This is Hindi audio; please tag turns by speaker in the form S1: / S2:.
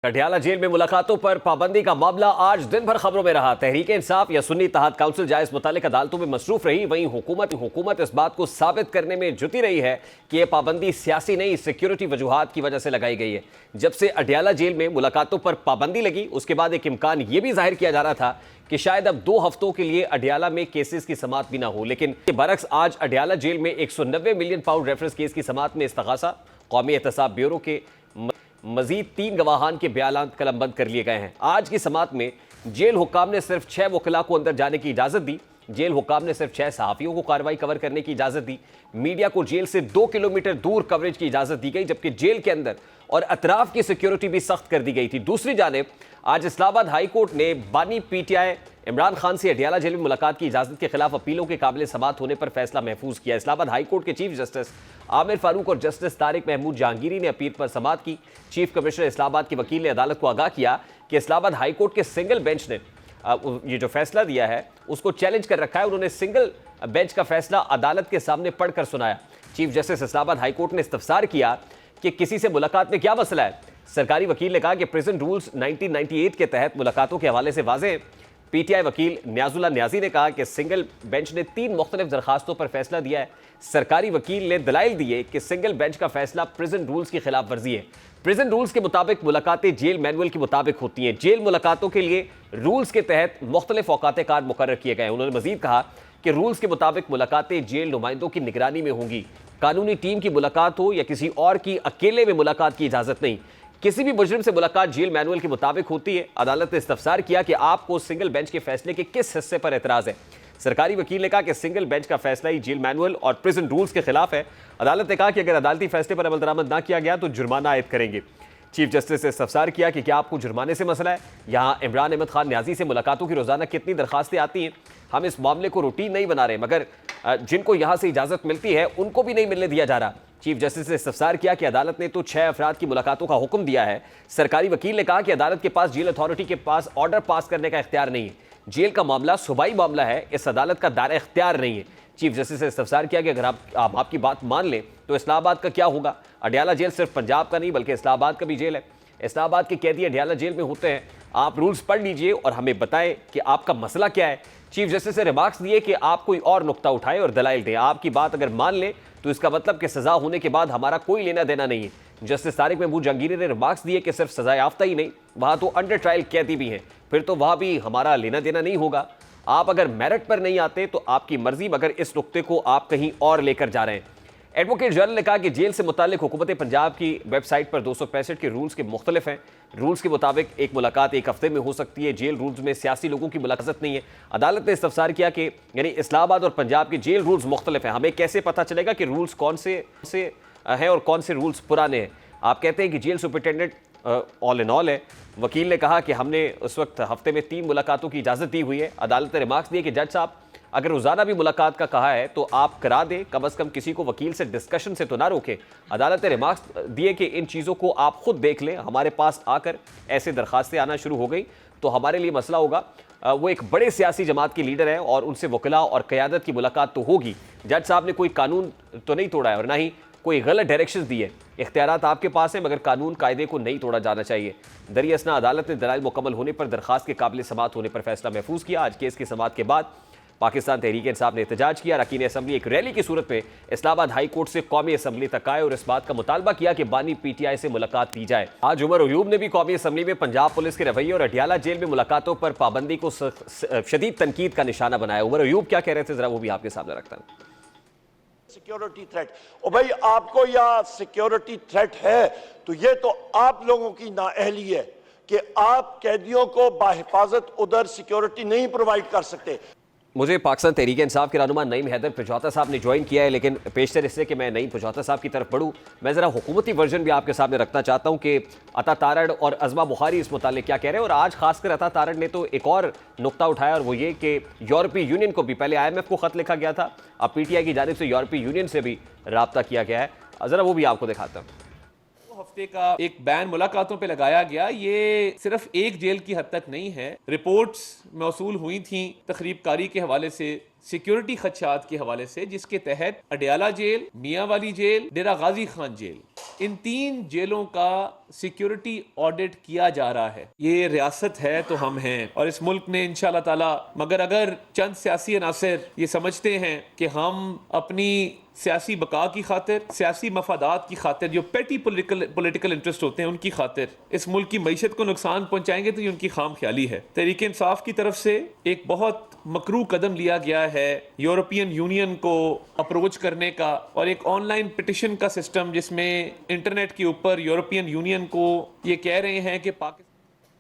S1: अडयाला जेल में मुलाकातों पर पाबंदी का मामला आज दिन भर खबरों में रहा। तहरीक इंसाफ या सुन्नी इत्तेहाद काउंसिल जहां इस मुतालिक अदालतों में मसरूफ रही, वहीं हुकूमत इस बात को साबित करने में जुटी रही है कि यह पाबंदी सियासी नहीं, सिक्योरिटी वजूहात की वजह से लगाई गई है। जब से अडयाला जेल में मुलाकातों पर पाबंदी लगी, उसके बाद एक इम्कान यह भी जाहिर किया जा रहा था कि शायद अब 2 हफ्तों के लिए अडयाला में केसेस की समाअत भी ना हो। लेकिन बरक्स आज अडयाला जेल में 190 मिलियन पाउंड रेफरेंस केस की समाअत में इस्तगासा, कौमी एहतसाब ब्यूरो के मजीद 3 गवाहान के बयान कलमबंद कर लिए गए हैं। आज की समाअत में जेल हुक्काम ने सिर्फ 6 वकिला को अंदर जाने की इजाजत दी। जेल हुक्काम ने सिर्फ 6 सहाफियों को कार्रवाई कवर करने की इजाजत दी। मीडिया को जेल से 2 किलोमीटर दूर कवरेज की इजाजत दी गई, जबकि जेल के अंदर और अतराफ की सिक्योरिटी भी सख्त कर दी गई थी। दूसरी जानिब आज इस्लामाबाद हाई कोर्ट ने बानी पीटीआई इमरान खान से अडयाला जेल में मुलाकात की इजाजत के खिलाफ अपीलों के काबिल समाअत होने पर फैसला महफूज किया। इस्लामाबाद हाई कोर्ट के चीफ जस्टिस आमिर फारूक और जस्टिस तारिक महमूद जहांगीरी ने अपील पर समाअत की। चीफ कमिश्नर इस्लामाबाद के वकील ने अदालत को आगाह किया कि इस्लामाबाद हाई कोर्ट के सिंगल बेंच ने ये जो फैसला दिया है उसको चैलेंज कर रखा है। उन्होंने सिंगल बेंच का फैसला अदालत के सामने पढ़कर सुनाया। Chief justice Islamabad high court ने इस्तफसार किया कि किसी से मुलाकात में क्या मसला है। सरकारी वकील ने कहा कि प्रिजन रूल्स 1998 के तहत मुलाकातों के हवाले से वाज़ेह है। पीटीआई वकील न्याजुल्ला न्याजी ने कहा कि सिंगल बेंच ने 3 मुख्तलिफ दरखास्तों पर फैसला दिया है। सरकारी वकील ने दलाइल दिए कि सिंगल बेंच का फैसला प्रिजन रूल्स की खिलाफ वर्जी है। प्रिजन रूल्स के मुताबिक मुलाकातें जेल मैनुअल के मुताबिक होती हैं। जेल मुलाकातों के लिए रूल्स के तहत मुख्तलिफ औकात कार मुकर्रर किए गए हैं। उन्होंने मजीद कहा कि रूल्स के मुताबिक मुलाकातें जेल नुमाइंदों की निगरानी में होंगी। कानूनी टीम की मुलाकात हो या किसी और की अकेले में मुलाकात की इजाजत नहीं। किसी भी मुजरिम से मुलाकात जेल मैनुअल के मुताबिक होती है। अदालत ने इस्तफसार किया कि आपको सिंगल बेंच के फैसले के किस हिस्से पर एतराज है। सरकारी वकील ने कहा कि सिंगल बेंच का फैसला ही जेल मैनुअल और प्रिजन रूल्स के खिलाफ है। अदालत ने कहा कि अगर अदालती फैसले पर अमल दरामद ना किया गया तो जुर्माना आयद करेंगे। चीफ जस्टिस ने इस्तफसार किया कि क्या आपको जुर्माने से मसला है। यहाँ इमरान अहमद खान न्याजी से मुलाकातों की रोजाना कितनी दरखास्तें आती हैं। हम इस मामले को रूटीन नहीं बना रहे, मगर जिनको यहाँ से इजाजत मिलती है उनको भी नहीं मिलने दिया जा रहा। चीफ जस्टिस ने इस्तफसार किया कि अदालत ने तो 6 अफराद की मुलाकातों का हुक्म दिया है। सरकारी वकील ने कहा कि अदालत के पास जेल अथॉरिटी के पास ऑर्डर पास करने का इख्तियार नहीं है। जेल का मामला सूबाई मामला है, इस अदालत का दायरा इख्तियार नहीं है। चीफ जस्टिस ने इस्तफसार किया कि अगर आप आपकी बात मान लें तो इस्लामाबाद का क्या होगा। अडयाला जेल सिर्फ पंजाब का नहीं बल्कि इस्लामाबाद का भी जेल है। इस्लामाबाद के कैदी अडयाला जेल में होते हैं। आप रूल्स पढ़ लीजिए और हमें बताएं कि आपका मसला क्या है। चीफ जस्टिस ने रिमार्क्स दिए कि आप कोई और नुक्ता उठाएं और दलाइल दें। आपकी बात अगर मान लें तो इसका मतलब कि सजा होने के बाद हमारा कोई लेना देना नहीं है। जस्टिस तारिक महमूद जहांगीरी ने रिमार्क्स दिए कि सिर्फ सजा याफ्ता ही नहीं, वहां तो अंडर ट्रायल कैदी भी हैं, फिर तो वहां भी हमारा लेना देना नहीं होगा। आप अगर मेरिट पर नहीं आते तो आपकी मर्जी, मगर इस नुक्ते को आप कहीं और लेकर जा रहे हैं। एडवोकेट जनरल ने कहा कि जेल से मुतालिक हुकूमत पंजाब की वेबसाइट पर 265 के रूल्स के मुख्तलिफ हैं। रूल्स के मुताबिक एक मुलाकात 1 हफ्ते में हो सकती है। जेल रूल्स में सियासी लोगों की मुलाकात नहीं है। अदालत ने इस्तफसार किया कि यानी इस्लामाबाद और पंजाब के जेल रूल्स मुख्तलिफ हैं। हमें कैसे पता चलेगा कि रूल्स कौन से हैं और कौन से रूल्स पुराने हैं। आप कहते हैं कि jail superintendent all in all है। वकील ने कहा कि हमने उस वक्त हफ्ते में 3 मुलाकातों की इजाज़त दी हुई है। अदालत ने रिमार्क्स दिए कि जज साहब अगर रोज़ाना भी मुलाकात का कहा है तो आप करा दें, कम अज़ कम किसी को वकील से डिस्कशन से तो ना रोके। अदालत ने रिमार्क्स दिए कि इन चीज़ों को आप खुद देख लें। हमारे पास आकर ऐसे दरखास्तें आना शुरू हो गई तो हमारे लिए मसला होगा। वो एक बड़े सियासी जमात के लीडर हैं और उनसे वकला और क़यादत की मुलाकात तो होगी। जज साहब ने कोई कानून तो नहीं तोड़ा है और ना ही कोई गलत डायरेक्शन दी है। इख्तियारात आपके पास है, मगर कानून कायदे को नहीं तोड़ा जाना चाहिए। दरियासना अदालत ने दलाइल मुकम्मल होने पर दरखास्त के काबिल समाअत होने पर फैसला महफूज किया। आज केस की समाअत के बाद पाकिस्तान तहरीक इंसाफ ने एहतजाज किया। अरकान असम्बली एक रैली की सूरत में इस्लामाबाद हाई कोर्ट से कौमी असम्बली तक आए और इस बात का मुतालबा किया कि बानी पीटीआई से मुलाकात की जाए। आज उमर अयूब ने भी कौमी असम्बली में पंजाब पुलिस के रवैये और अडयाला जेल में मुलाकातों पर पाबंदी को शदीद तनकीद का निशाना बनाया। उमर अयूब क्या कह रहे थे, जरा वो भी आपके सामने रखता हूं।
S2: सिक्योरिटी थ्रेट, और भाई आपको या सिक्योरिटी थ्रेट है तो ये तो आप लोगों की नाअहली है कि आप कैदियों को बाहिफाजत उधर सिक्योरिटी नहीं प्रोवाइड कर सकते।
S1: मुझे पाकिस्तान तहरीक इंसाफ के रहनुमा नईम हैदर पिछौता साहब ने ज्वाइन किया है, लेकिन पेशतर इससे कि मैं नईम पिछौता साहब की तरफ बढ़ूँ, मैं ज़रा हुकूमती वर्जन भी आपके सामने रखना चाहता हूँ कि अता तारड़ और अज़मा बुखारी इस मुतालिक क्या कह रहे हैं। और आज खासकर अता तारड़ ने तो एक और नुक्ता उठाया और वो ये कि यूरोपीय यूनियन को भी, पहले IMF को ख़त लिखा गया था, अब PTI की जानिब से यूरोपीय यूनियन से भी रब्ता किया गया है। ज़रा वो भी आपको दिखाता हूँ।
S3: हफ्ते का एक बैन मुलाकातों पे लगाया गया। ये सिर्फ एक जेल की हद तक नहीं है। रिपोर्ट्स मौसूल हुई थी तखरीबकारी के हवाले से सिक्योरिटी खदशात के हवाले से, जिसके तहत अडयाला जेल, मियाँ वाली जेल, डेरा गाजी खान जेल, इन 3 जेलों का सिक्योरिटी ऑडिट किया जा रहा है। ये रियासत है तो हम हैं, और इस मुल्क ने इंशाल्लाह ताला, मगर अगर चंद सियासी अनासर ये समझते हैं कि हम अपनी सियासी बका की खातिर, सियासी मफादात की खातिर, जो पेटी पॉलिटिकल इंटरेस्ट होते हैं उनकी खातिर इस मुल्क की मईशत को नुकसान पहुंचाएंगे, तो ये उनकी खाम ख्याली है। तहरीक इंसाफ की तरफ से एक बहुत मकरू कदम लिया गया है यूरोपियन यूनियन को अप्रोच करने का, और एक ऑनलाइन पिटिशन का सिस्टम जिसमें इंटरनेट के ऊपर यूरोपियन यूनियन को ये कह रहे हैं कि पाकिस्तान